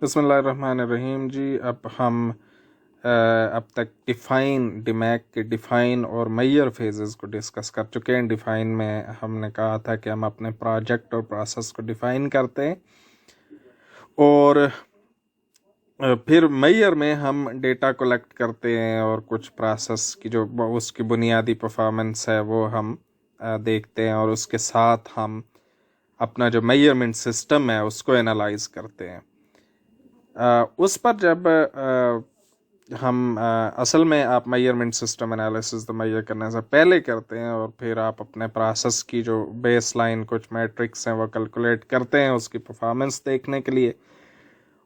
बिस्मिल्लाहिर्रहमानिर्रहीम जी। अब हम अब तक डिमैक के डिफ़ाइन और मेजर फेजेस को डिस्कस कर चुके हैं। डिफ़ाइन में हमने कहा था कि हम अपने प्रोजेक्ट और प्रोसेस को डिफ़ाइन करते हैं और फिर मेजर में हम डेटा कलेक्ट करते हैं और कुछ प्रोसेस की जो उसकी बुनियादी परफॉर्मेंस है वो हम देखते हैं और उसके साथ हम अपना जो मेजरमेंट सिस्टम है उसको एनालाइज करते हैं। उस पर जब हम असल में आप मेजरमेंट सिस्टम एनालिसिस तो मेजर करने से पहले करते हैं और फिर आप अपने प्रोसेस की जो बेस लाइन कुछ मैट्रिक्स हैं वो कैलकुलेट करते हैं उसकी परफॉर्मेंस देखने के लिए।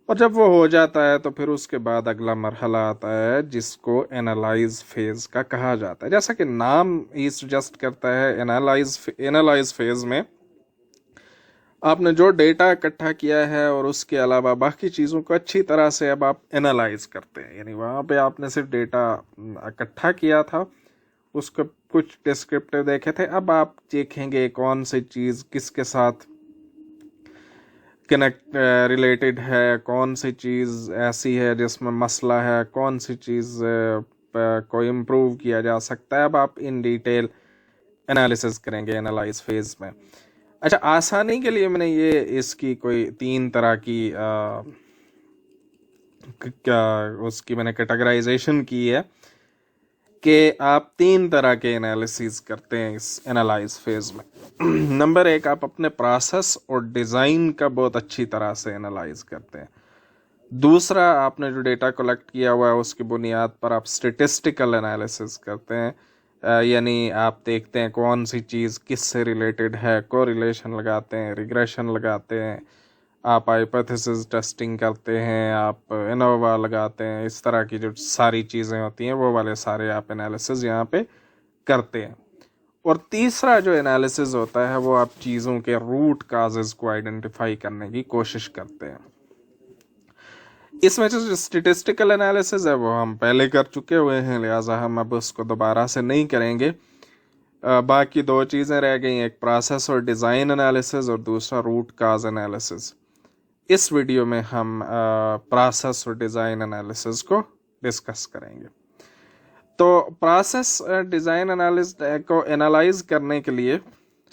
और जब वो हो जाता है तो फिर उसके बाद अगला मरहला आता है जिसको एनालाइज फेज का कहा जाता है। जैसा कि नाम ही सजेस्ट करता है, एनालाइज फेज में आपने जो डेटा इकट्ठा किया है और उसके अलावा बाकी चीज़ों को अच्छी तरह से अब आप एनालाइज करते हैं। यानी वहाँ पे आपने सिर्फ डेटा इकट्ठा किया था, उसको कुछ डिस्क्रिप्टिव देखे थे, अब आप देखेंगे कौन सी चीज़ किसके साथ कनेक्ट रिलेटेड है, कौन सी चीज़ ऐसी है जिसमें मसला है, कौन सी चीज़ को इम्प्रूव किया जा सकता है। अब आप इन डिटेल एनालिसिस करेंगे एनालाइज फेज में। अच्छा, आसानी के लिए मैंने ये इसकी कोई 3 तरह की उसकी मैंने कैटेगराइजेशन की है कि आप 3 तरह के एनालिसिस करते हैं इस एनालाइज फेज में। नंबर 1, आप अपने प्रोसेस और डिज़ाइन का बहुत अच्छी तरह से एनालाइज करते हैं। दूसरा, आपने जो डेटा कलेक्ट किया हुआ है उसकी बुनियाद पर आप स्टेटिस्टिकल एनालिसिस करते हैं, यानी आप देखते हैं कौन सी चीज़ किस से रिलेटेड है, कोरिलेशन लगाते हैं, रिग्रेशन लगाते हैं, आप हाइपोथेसिस टेस्टिंग करते हैं, आप एनोवा लगाते हैं। इस तरह की जो सारी चीज़ें होती हैं वो वाले सारे आप एनालिसिस यहाँ पे करते हैं। और तीसरा जो एनालिसिस होता है वो आप चीज़ों के रूट काजेस को आइडेंटिफाई करने की कोशिश करते हैं। इसमें जो स्टेटिस्टिकल एनालिसिस है वो हम पहले कर चुके हुए हैं, लिहाजा हम अब उसको दोबारा से नहीं करेंगे। बाकी 2 चीज़ें रह गई, एक प्रोसेस और डिज़ाइन एनालिसिस और दूसरा रूट काज एनालिसिस। इस वीडियो में हम प्रोसेस और डिज़ाइन एनालिसिस को डिस्कस करेंगे। तो प्रोसेस डिज़ाइन एनालिसिस को एनालाइज करने के लिए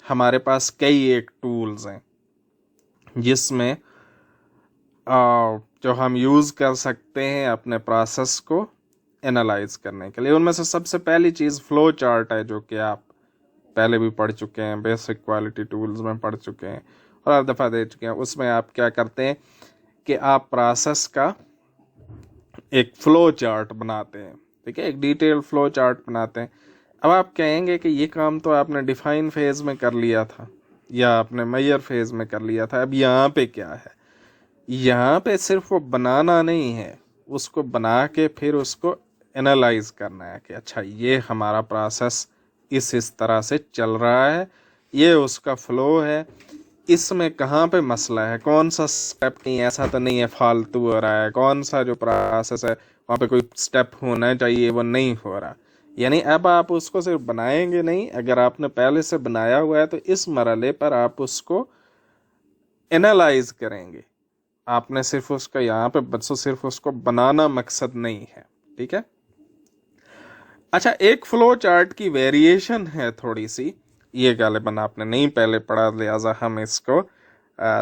हमारे पास कई एक टूल्स हैं जिसमें जो हम यूज़ कर सकते हैं अपने प्रोसेस को एनालाइज करने के लिए। उनमें से सबसे पहली चीज़ फ्लो चार्ट है, जो कि आप पहले भी पढ़ चुके हैं, बेसिक क्वालिटी टूल्स में पढ़ चुके हैं और हर दफ़ा दे चुके हैं। उसमें आप क्या करते हैं कि आप प्रोसेस का एक फ़्लो चार्ट बनाते हैं, ठीक है, एक डिटेल फ़्लो चार्ट बनाते हैं। अब आप कहेंगे कि ये काम तो आपने डिफ़ाइन फेज़ में कर लिया था या आपने मेजर फेज़ में कर लिया था, अब यहाँ पे क्या है? यहाँ पे सिर्फ वो बनाना नहीं है, उसको बना के फिर उसको एनालाइज करना है कि अच्छा ये हमारा प्रोसेस इस तरह से चल रहा है, ये उसका फ़्लो है, इसमें कहाँ पे मसला है, कौन सा स्टेप नहीं, ऐसा तो नहीं है फालतू हो रहा है, कौन सा जो प्रोसेस है वहाँ पे कोई स्टेप होना चाहिए वो नहीं हो रहा। यानी अब आप उसको सिर्फ बनाएंगे नहीं, अगर आपने पहले से बनाया हुआ है तो इस मरहले पर आप उसको एनालाइज करेंगे। आपने सिर्फ उसका यहाँ पे बच्चों सिर्फ उसको बनाना मकसद नहीं है, ठीक है। अच्छा, एक फ्लो चार्ट की वेरिएशन है थोड़ी सी, ये गालिबन आपने नहीं पहले पढ़ा, लिहाजा हम इसको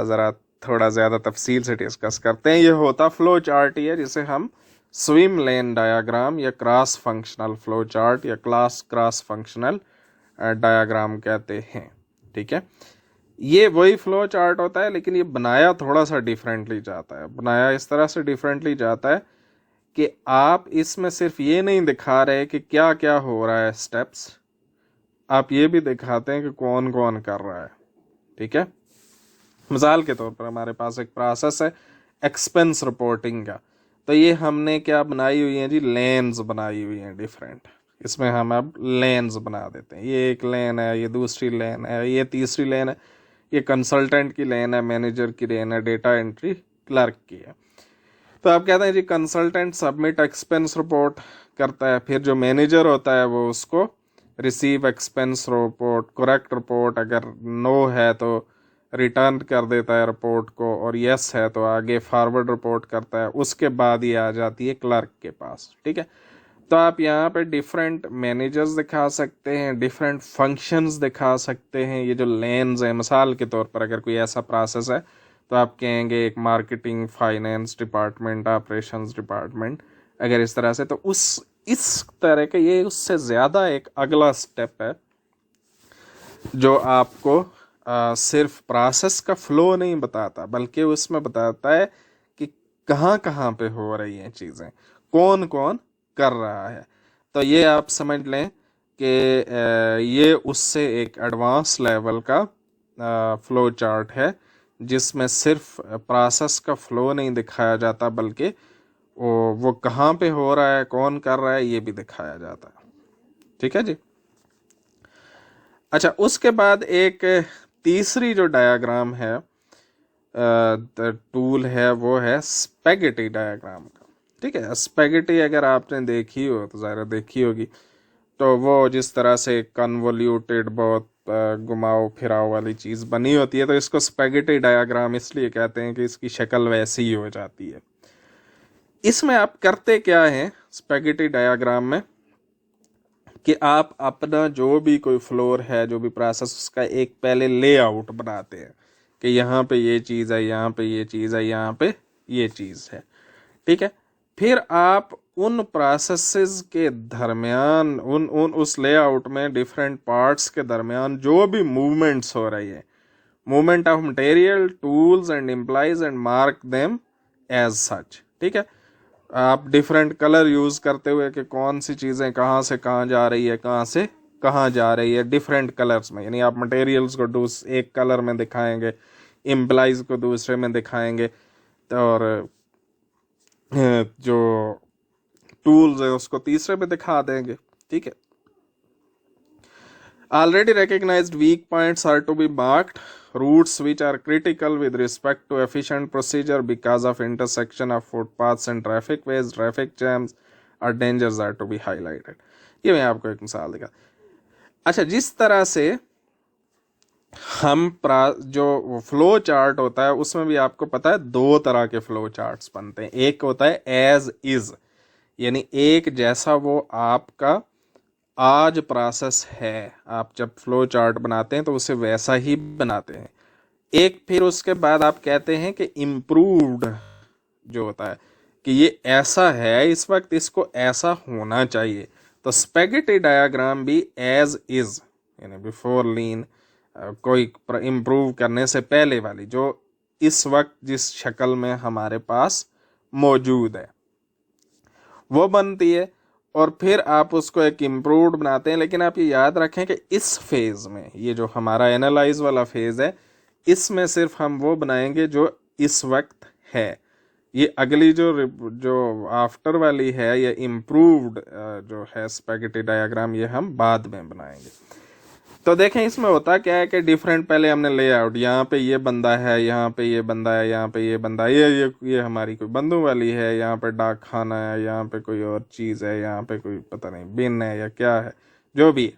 ज़रा थोड़ा ज़्यादा तफसील से डिस्कस करते हैं। ये होता फ्लो चार्ट ही है जिसे हम स्विम लेन डायग्राम या क्रॉस फंक्शनल फ्लो चार्ट या क्रॉस फंक्शनल डायग्राम कहते हैं, ठीक है। ये वही फ्लो चार्ट होता है, लेकिन ये बनाया थोड़ा सा डिफरेंटली जाता है। बनाया इस तरह से डिफरेंटली जाता है कि आप इसमें सिर्फ ये नहीं दिखा रहे कि क्या क्या हो रहा है स्टेप्स, आप ये भी दिखाते हैं कि कौन कौन कर रहा है, ठीक है। मिसाल के तौर पर हमारे पास एक प्रोसेस है एक्सपेंस रिपोर्टिंग का, तो ये हमने क्या बनाई हुई है जी, लेन्स बनाई हुई हैं डिफरेंट। इसमें हम अब लेन्स बना देते हैं, ये एक लेन है, ये दूसरी लेन है, ये तीसरी लेन है, ये कंसल्टेंट की लेन है, मैनेजर की लेन है, डेटा एंट्री क्लर्क की है। तो आप कहते हैं जी कंसल्टेंट सबमिट एक्सपेंस रिपोर्ट करता है, फिर जो मैनेजर होता है वो उसको receive expense report, correct report, अगर नो है तो रिटर्न कर देता है रिपोर्ट को, और यस है तो आगे फॉरवर्ड रिपोर्ट करता है, उसके बाद ये आ जाती है क्लर्क के पास। ठीक है, तो आप यहाँ पे डिफरेंट मैनेजर्स दिखा सकते हैं, डिफरेंट फंक्शंस दिखा सकते हैं। ये जो लेन्स है, मिसाल के तौर पर अगर कोई ऐसा प्रोसेस है तो आप कहेंगे एक marketing, finance department, operations department, अगर इस तरह से, तो इस तरह के ये उससे ज़्यादा एक अगला स्टेप है जो आपको सिर्फ प्रोसेस का फ्लो नहीं बताता, बल्कि उसमें बताता है कि कहाँ कहाँ पे हो रही हैं चीज़ें, कौन कौन कर रहा है। तो ये आप समझ लें कि ये उससे एक एडवांस लेवल का फ्लो चार्ट है, जिसमें सिर्फ प्रोसेस का फ्लो नहीं दिखाया जाता, बल्कि वो कहाँ पे हो रहा है, कौन कर रहा है, ये भी दिखाया जाता है। ठीक है जी। अच्छा, उसके बाद एक तीसरी जो डायग्राम है, टूल है, वो है स्पेगेटी डायग्राम का। ठीक है, स्पेगेटी अगर आपने देखी हो तो ज़रा देखी होगी, तो वो जिस तरह से कन्वोल्यूटेड, बहुत घुमाओ फिराओ वाली चीज़ बनी होती है, तो इसको स्पेगेटी डायग्राम इसलिए कहते हैं कि इसकी शक्ल वैसी ही हो जाती है। इसमें आप करते क्या हैं स्पेगेटी डायग्राम में, कि आप अपना जो भी कोई फ्लोर है, जो भी प्रोसेस, उसका एक पहले लेआउट बनाते हैं कि यहाँ पे ये चीज़ है, यहाँ पे ये चीज़ है, यहाँ पे ये चीज़ है। ठीक है, फिर आप उन प्रोसेसेस के दरमियान, उस लेआउट में डिफरेंट पार्ट्स के दरमियान जो भी मूवमेंट्स हो रही है, movement of material, tools and employees, and mark them as such. ठीक है, आप डिफरेंट कलर यूज करते हुए कि कौन सी चीज़ें कहाँ से कहाँ जा रही है, कहाँ से कहाँ जा रही है, डिफरेंट कलर्स में, यानी आप मटेरियल्स को एक कलर में दिखाएंगे, एम्प्लॉइज को दूसरे में दिखाएंगे, और जो टूल्स है उसको तीसरे पे दिखा देंगे। ठीक है, already recognized weak points are to be marked, routes which are critical with respect to efficient procedure because of intersection of footpaths and traffic ways, traffic jams or dangers are to be highlighted। ये मैं आपको एक मिसाल दिखा। अच्छा, जिस तरह से हम जो फ्लो चार्ट होता है, उसमें भी आपको पता है दो तरह के फ्लो चार्ट्स बनते हैं। एक होता है एज इज, यानी एक जैसा वो आपका आज प्रोसेस है, आप जब फ्लो चार्ट बनाते हैं तो उसे वैसा ही बनाते हैं। एक फिर उसके बाद आप कहते हैं कि इम्प्रूव्ड जो होता है कि ये ऐसा है इस वक्त, इसको ऐसा होना चाहिए। तो स्पेगेटी डायग्राम भी एज इज, यानी बिफोर लीन, कोई इम्प्रूव करने से पहले वाली, जो इस वक्त जिस शक्ल में हमारे पास मौजूद है वो बनती है, और फिर आप उसको एक इम्प्रूव्ड बनाते हैं। लेकिन आप ये याद रखें कि इस फेज में, ये जो हमारा एनालाइज वाला फेज है, इसमें सिर्फ हम वो बनाएंगे जो इस वक्त है। ये अगली जो आफ्टर वाली है, ये इम्प्रूव्ड जो है स्पेगेटी डायग्राम, ये हम बाद में बनाएंगे। तो देखें इसमें होता क्या है कि डिफरेंट, पहले हमने लेआउट, यहाँ पे ये बंदा है, यहाँ पे ये बंदा है, यहाँ पे ये बंदा, ये हमारी कोई बंदूक वाली है, यहाँ पे डाक खाना है, यहाँ पे कोई और चीज़ है, यहाँ पे कोई पता नहीं बिन है या क्या है, जो भी है।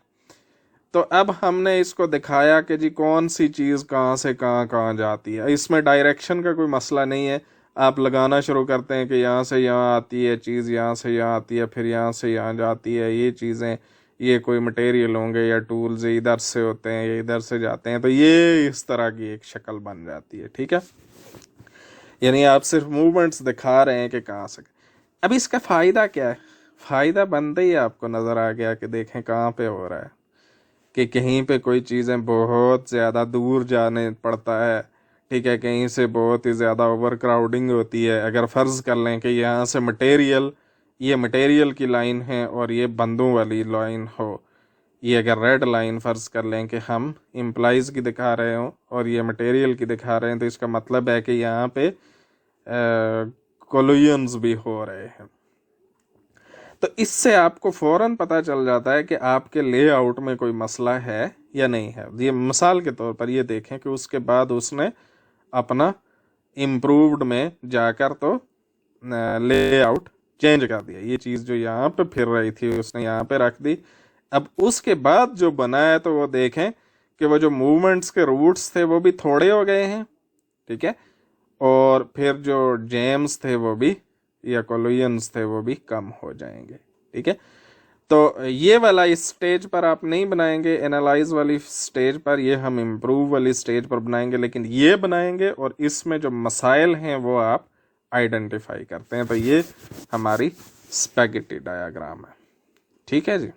तो अब हमने इसको दिखाया कि जी कौन सी चीज़ कहाँ से कहाँ जाती है। इसमें डायरेक्शन का कोई मसला नहीं है, आप लगाना शुरू करते हैं कि यहाँ से यहाँ आती है चीज़, यहाँ से यहाँ आती है, फिर यहाँ से यहाँ जाती है, ये चीज़ें, ये कोई मटेरियल होंगे या टूल्स इधर से होते हैं, ये इधर से जाते हैं, तो ये इस तरह की एक शक्ल बन जाती है। ठीक है, यानी आप सिर्फ मूवमेंट्स दिखा रहे हैं कि कहाँ से। अब इसका फ़ायदा क्या है? फ़ायदा बनते ही आपको नज़र आ गया कि देखें कहाँ पे हो रहा है, कि कहीं पे कोई चीज़ें बहुत ज़्यादा दूर जाने पड़ता है। ठीक है, कहीं से बहुत ही ज़्यादा ओवर क्राउडिंग होती है। अगर फ़र्ज़ कर लें कि यहाँ से मटेरियल, ये मटेरियल की लाइन है और ये बंदों वाली लाइन हो, ये अगर रेड लाइन फ़र्ज़ कर लें कि हम एम्प्लॉइज़ की दिखा रहे हो और ये मटेरियल की दिखा रहे हैं, तो इसका मतलब है कि यहाँ पे कोलिजन्स भी हो रहे हैं। तो इससे आपको फ़ौरन पता चल जाता है कि आपके लेआउट में कोई मसला है या नहीं है। ये मिसाल के तौर पर ये देखें कि उसके बाद उसने अपना इम्प्रूव्ड में जाकर तो लेआउट चेंज कर दिया, ये चीज़ जो यहाँ पे फिर रही थी उसने यहाँ पे रख दी। अब उसके बाद जो बना है, तो वो देखें कि वो जो मूवमेंट्स के रूट्स थे वो भी थोड़े हो गए हैं, ठीक है, और फिर जो जैम्स थे वो भी या कोलिजन्स थे वो भी कम हो जाएंगे, ठीक है। तो ये वाला इस स्टेज पर आप नहीं बनाएंगे, एनालाइज वाली स्टेज पर, ये हम इम्प्रूव वाली स्टेज पर बनाएंगे, लेकिन ये बनाएंगे और इसमें जो मसाइल हैं वो आप आइडेंटिफाई करते हैं। तो ये हमारी स्पैगेटी डायग्राम है, ठीक है जी।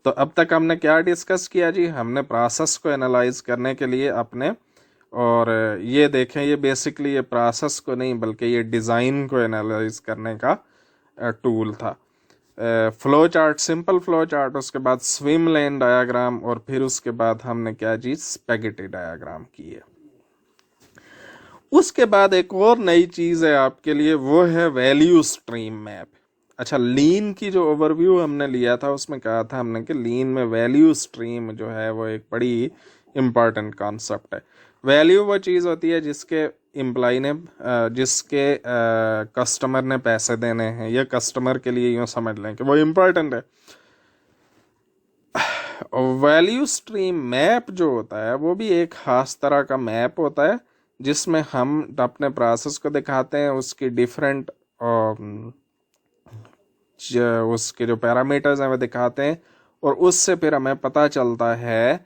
तो अब तक हमने क्या डिस्कस किया जी, हमने प्रोसेस को एनालाइज करने के लिए अपने, और ये देखें ये बेसिकली ये प्रोसेस को नहीं बल्कि ये डिज़ाइन को एनालाइज करने का टूल था। Flow chart, simple flow chart, उसके बाद स्विम लेन डायग्राम, और फिर उसके बाद हमने क्या जी, स्पैगेटी डायग्राम की है। उसके बाद एक और नई चीज है आपके लिए, वो है वैल्यू स्ट्रीम मैप। अच्छा, लीन की जो ओवरव्यू हमने लिया था उसमें कहा था हमने कि लीन में वैल्यू स्ट्रीम जो है वो एक बड़ी इंपॉर्टेंट कॉन्सेप्ट है। वैल्यू वो चीज़ होती है जिसके एम्प्लॉय ने जिसके कस्टमर ने पैसे देने हैं, या कस्टमर के लिए यूँ समझ लें कि वो इम्पोर्टेंट है। वैल्यू स्ट्रीम मैप जो होता है वो भी एक खास तरह का मैप होता है जिसमें हम अपने प्रोसेस को दिखाते हैं, उसकी डिफरेंट उसके जो पैरामीटर्स हैं वो दिखाते हैं, और उससे फिर हमें पता चलता है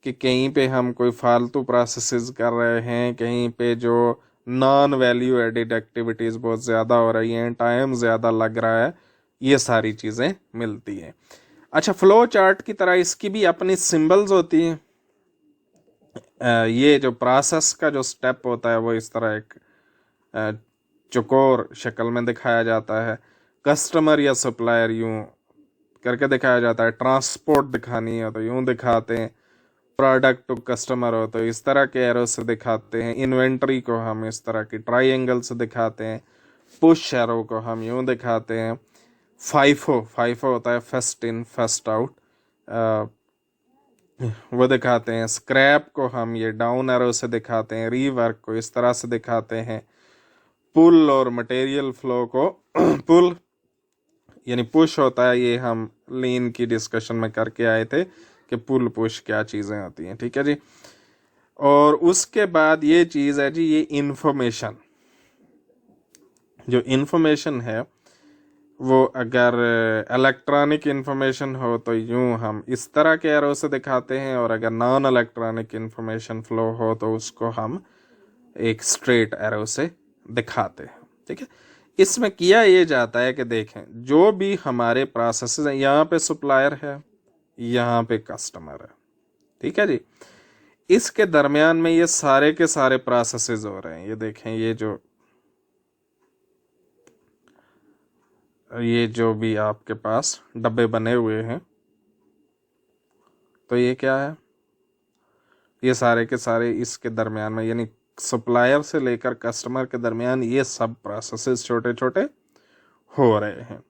कि कहीं पे हम कोई फालतू प्रोसेसेस कर रहे हैं, कहीं पे जो नॉन वैल्यू एडेड एक्टिविटीज़ बहुत ज़्यादा हो रही हैं, टाइम ज़्यादा लग रहा है, ये सारी चीज़ें मिलती हैं। अच्छा, फ्लो चार्ट की तरह इसकी भी अपनी सिंबल्स होती हैं। ये जो प्रोसेस का जो स्टेप होता है वो इस तरह एक चौकोर शक्ल में दिखाया जाता है। कस्टमर या सप्लायर यूं करके दिखाया जाता है। ट्रांसपोर्ट दिखानी है तो यूं दिखाते हैं। प्रोडक्ट टू कस्टमर हो तो इस तरह के एरो से दिखाते हैं। इन्वेंट्री को हम इस तरह की ट्राइंगल से दिखाते हैं। पुश एरो को हम यूं दिखाते हैं। फाइफो होता है फर्स्ट इन फर्स्ट आउट, वो दिखाते हैं। स्क्रैप को हम ये डाउन एरो से दिखाते हैं। रीवर्क को इस तरह से दिखाते हैं। पुल और मटेरियल फ्लो को पुल यानी पुश होता है, ये हम लीन की डिस्कशन में करके आए थे कि पुल पुश क्या चीज़ें होती हैं, ठीक है जी। और उसके बाद ये चीज़ है जी, ये इंफॉर्मेशन, जो इंफॉर्मेशन है वो अगर इलेक्ट्रॉनिक इंफॉर्मेशन हो तो यूं हम इस तरह के एरो से दिखाते हैं, और अगर नॉन इलेक्ट्रॉनिक इंफॉर्मेशन फ्लो हो तो उसको हम एक स्ट्रेट एरो से दिखाते हैं, ठीक है। इसमें किया ये जाता है कि देखें जो भी हमारे प्रोसेसेस हैं, यहाँ पे सप्लायर है, यहाँ पे कस्टमर है, ठीक है जी। इसके दरमियान में ये सारे के सारे प्रोसेसेस हो रहे हैं। ये देखें, ये जो भी आपके पास डब्बे बने हुए हैं, तो ये क्या है, ये सारे के सारे इसके दरमियान में, यानी सप्लायर से लेकर कस्टमर के दरमियान ये सब प्रोसेसेस छोटे छोटे हो रहे हैं।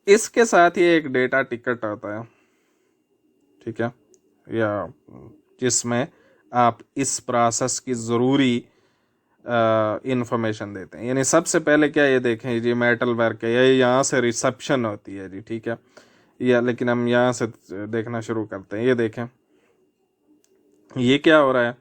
इसके साथ ये एक डेटा टिकट होता है, ठीक है, या जिसमें आप इस प्रोसेस की ज़रूरी इंफॉर्मेशन देते हैं। यानी सबसे पहले क्या, ये देखें जी मेटल वर्क है, ये यहाँ से रिसेप्शन होती है जी, ठीक है, या लेकिन हम यहाँ से देखना शुरू करते हैं। ये देखें, ये क्या हो रहा है,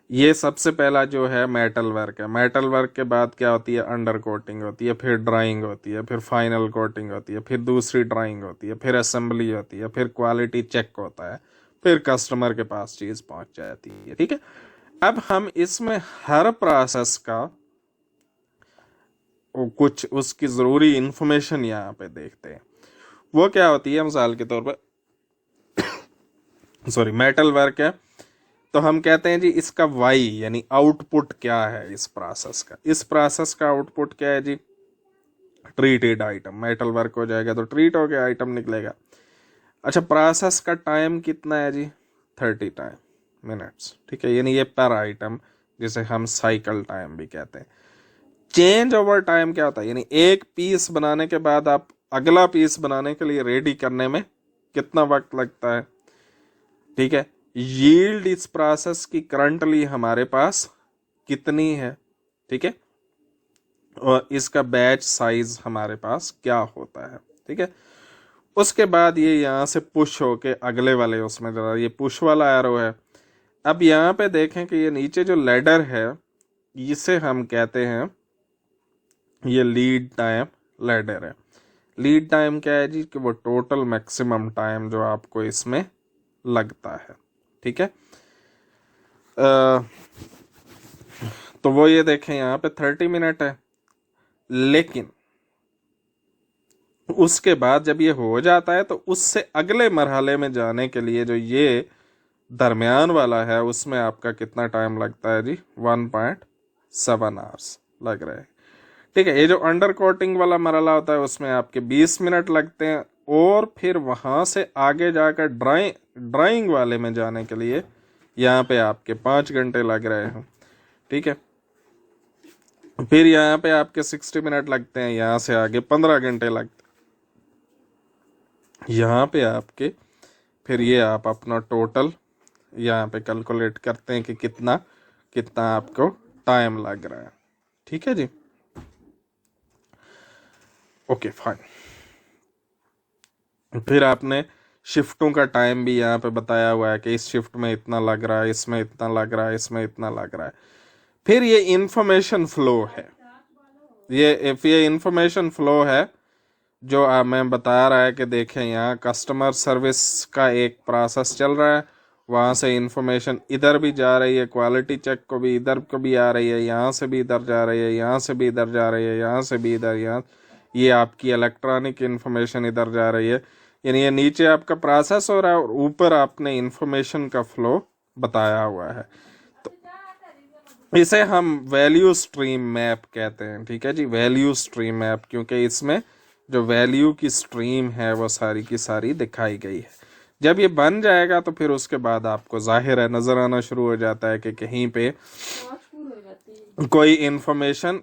ये सबसे पहला जो है मेटल वर्क है। मेटल वर्क के बाद क्या होती है, अंडर कोटिंग होती है, फिर ड्राइंग होती है, फिर फाइनल कोटिंग होती है, फिर दूसरी ड्राइंग होती है, फिर असेंबली होती है, फिर क्वालिटी चेक होता है, फिर कस्टमर के पास चीज़ पहुंच जाती है, ठीक है। अब हम इसमें हर प्रोसेस का कुछ उसकी ज़रूरी इंफॉर्मेशन यहाँ पे देखते हैं। वो क्या होती है, मिसाल के तौर पर सॉरी, मेटल वर्क है तो हम कहते हैं जी इसका वाई यानी आउटपुट क्या है इस प्रोसेस का। इस प्रोसेस का आउटपुट क्या है जी, ट्रीटेड आइटम। मेटल वर्क हो जाएगा तो ट्रीट हो गया, आइटम निकलेगा। अच्छा, प्रोसेस का टाइम कितना है जी, 30 टाइम मिनट्स, ठीक है, यानी ये पर आइटम, जिसे हम साइकिल टाइम भी कहते हैं। चेंज ओवर टाइम क्या होता है, यानी एक पीस बनाने के बाद आप अगला पीस बनाने के लिए रेडी करने में कितना वक्त लगता है, ठीक है। यील्ड इस प्रोसेस की करंटली हमारे पास कितनी है, ठीक है, और इसका बैच साइज हमारे पास क्या होता है, ठीक है। उसके बाद ये यहाँ से पुश होके अगले वाले उसमें जा रहा है, ये पुश वाला एरो है। अब यहाँ पे देखें कि ये नीचे जो लैडर है इसे हम कहते हैं, ये लीड टाइम लैडर है। लीड टाइम क्या है जी, कि वो टोटल मैक्सिमम टाइम जो आपको इसमें लगता है, ठीक है। तो वो ये देखें यहाँ पे 30 मिनट है, लेकिन उसके बाद जब ये हो जाता है तो उससे अगले मरहले में जाने के लिए जो ये दरमियान वाला है उसमें आपका कितना टाइम लगता है जी, 1.7 आवर्स लग रहे हैं, ठीक है। ये जो अंडर कोटिंग वाला मरहला होता है उसमें आपके 20 मिनट लगते हैं, और फिर वहां से आगे जाकर ड्राइंग वाले में जाने के लिए यहाँ पे आपके 5 घंटे लग रहे हैं, ठीक है। फिर यहाँ पे आपके 60 मिनट लगते हैं, यहाँ से आगे 15 घंटे लगते हैं। यहाँ पे आपके फिर ये आप अपना टोटल यहाँ पे कैलकुलेट करते हैं कि कितना कितना आपको टाइम लग रहा है, ठीक है जी। Okay fine. फिर आपने शिफ्टों का टाइम भी यहाँ पे बताया हुआ है कि इस शिफ्ट में इतना लग रहा है, इसमें इतना लग रहा है, इसमें इतना लग रहा है। फिर ये इंफॉर्मेशन फ्लो है, ये इंफॉर्मेशन फ्लो है जो मैं बता रहा है कि देखें यहाँ कस्टमर सर्विस का एक प्रोसेस चल रहा है, वहाँ से इंफॉर्मेशन इधर भी जा रही है, क्वालिटी चेक को भी इधर को भी आ रही है, यहाँ से भी इधर जा रही है, यहाँ से भी इधर जा रही है, यहाँ से भी इधर, यहाँ ये आपकी इलेक्ट्रॉनिक इंफॉर्मेशन इधर जा रही है। यानी ये नीचे आपका प्रोसेस हो रहा है और ऊपर आपने इंफॉर्मेशन का फ्लो बताया हुआ है। तो इसे हम वैल्यू स्ट्रीम मैप कहते हैं, ठीक है जी, वैल्यू स्ट्रीम मैप, क्योंकि इसमें जो वैल्यू की स्ट्रीम है वो सारी की सारी दिखाई गई है। जब ये बन जाएगा तो फिर उसके बाद आपको जाहिर है नजर आना शुरू हो जाता है कि कहीं पे कोई इंफॉर्मेशन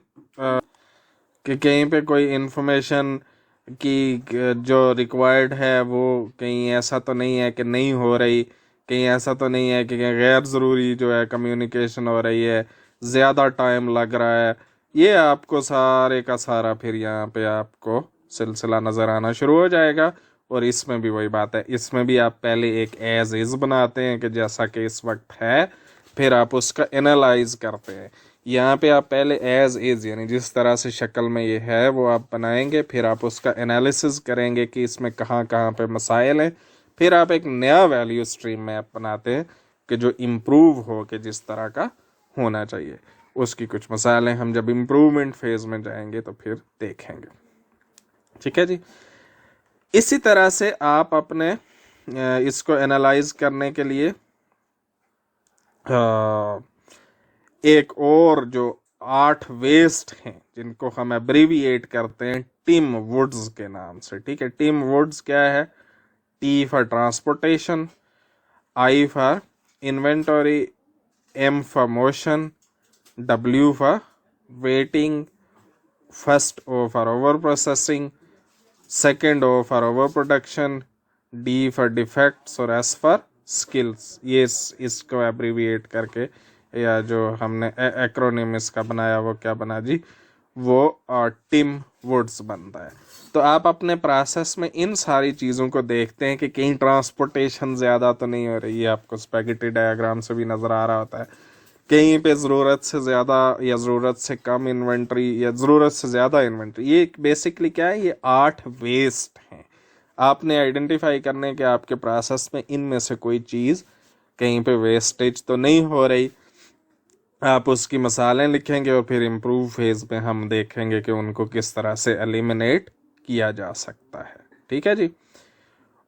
की जो रिक्वायर्ड है वो कहीं ऐसा तो नहीं है कि नहीं हो रही, कहीं ऐसा तो नहीं है कि गैर ज़रूरी जो है कम्युनिकेशन हो रही है, ज़्यादा टाइम लग रहा है। ये आपको सारे का सारा फिर यहाँ पे आपको सिलसिला नज़र आना शुरू हो जाएगा। और इसमें भी वही बात है, इसमें भी आप पहले एक एज इज़ बनाते हैं कि जैसा कि इस वक्त है, फिर आप उसका एनालाइज करते हैं। यहाँ पे आप पहले एज इज़ यानी जिस तरह से शक्ल में ये है वो आप बनाएंगे, फिर आप उसका एनालिसिस करेंगे कि इसमें कहाँ कहाँ पे मसाइल हैं, फिर आप एक नया वैल्यू स्ट्रीम मैप बनाते हैं कि जो इम्प्रूव हो के जिस तरह का होना चाहिए। उसकी कुछ मसाइलें हम जब इम्प्रूवमेंट फेज में जाएंगे तो फिर देखेंगे, ठीक है जी। इसी तरह से आप अपने इसको एनालाइज करने के लिए एक और जो 8 वेस्ट हैं जिनको हम एब्रीविएट करते हैं टिम वुड्स के नाम से, ठीक है। टिम वुड्स क्या है, T for transportation, I for inventory, M for motion, W for waiting, first O for over processing, second O for over production, D for defects और एस फॉर स्किल्स। ये इसको एब्रीविएट करके या जो हमने acronym इसका बनाया वो क्या बना जी, वो टिम वुड्स बनता है। तो आप अपने प्रोसेस में इन सारी चीज़ों को देखते हैं कि कहीं ट्रांसपोर्टेशन ज़्यादा तो नहीं हो रही है, आपको स्पेगेटी डायग्राम से भी नज़र आ रहा होता है, कहीं पे ज़रूरत से ज़्यादा या ज़रूरत से कम इन्वेंट्री या ज़रूरत से ज़्यादा इन्वेंट्री। ये बेसिकली क्या है, ये 8 वेस्ट हैं। आपने आइडेंटिफाई करने के आपके प्रोसेस में इनमें से कोई चीज़ कहीं पे वेस्टेज तो नहीं हो रही, आप उसकी मसालें लिखेंगे और फिर इम्प्रूव फेज में हम देखेंगे कि उनको किस तरह से एलिमिनेट किया जा सकता है, ठीक है जी।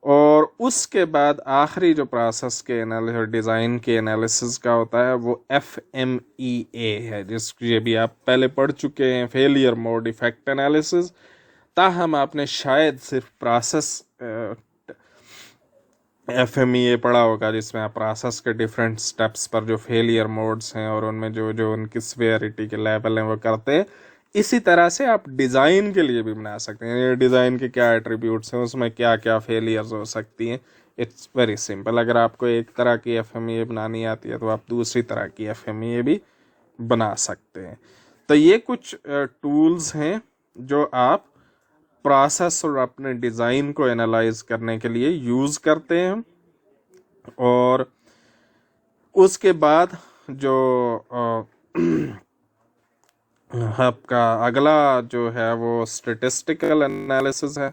और उसके बाद आखिरी जो प्रोसेस के एनालिसिस डिज़ाइन के एनालिसिस का होता है वो FMEA है, जिसको ये भी आप पहले पढ़ चुके हैं, फेलियर मोड इफेक्ट एनालिसिस। ताहम आपने शायद सिर्फ प्रोसेस FMEA पढ़ा होगा, जिसमें आप प्रोसेस के डिफरेंट स्टेप्स पर जो फेलियर मोड्स हैं और उनमें जो जो उनकी सीवियरिटी के लेवल हैं वो करते हैं। इसी तरह से आप डिज़ाइन के लिए भी बना सकते हैं, डिज़ाइन के क्या एट्रीब्यूट्स हैं, उसमें क्या क्या फेलियर्स हो सकती हैं। It's very simple. अगर आपको एक तरह की FMEA बनानी आती है तो आप दूसरी तरह की FMEA भी बना सकते हैं। तो ये कुछ टूल्स हैं जो आप प्रोसेस और अपने डिज़ाइन को एनालाइज करने के लिए यूज़ करते हैं। और उसके बाद जो आपका अगला जो है वो स्टैटिस्टिकल एनालिसिस है,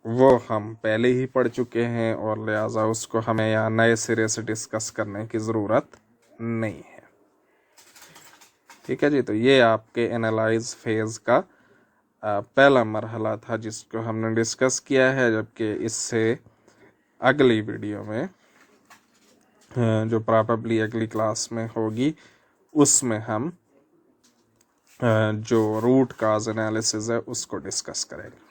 वो हम पहले ही पढ़ चुके हैं और लिहाजा उसको हमें यहाँ नए सिरे से डिस्कस करने की ज़रूरत नहीं है। ठीक है जी, तो ये आपके एनालाइज फेज़ का पहला मरहला था जिसको हमने डिस्कस किया है, जबकि इससे अगली वीडियो में जो प्रॉबेबली अगली क्लास में होगी उसमें हम जो रूट काज एनालिसिस है उसको डिस्कस करेंगे।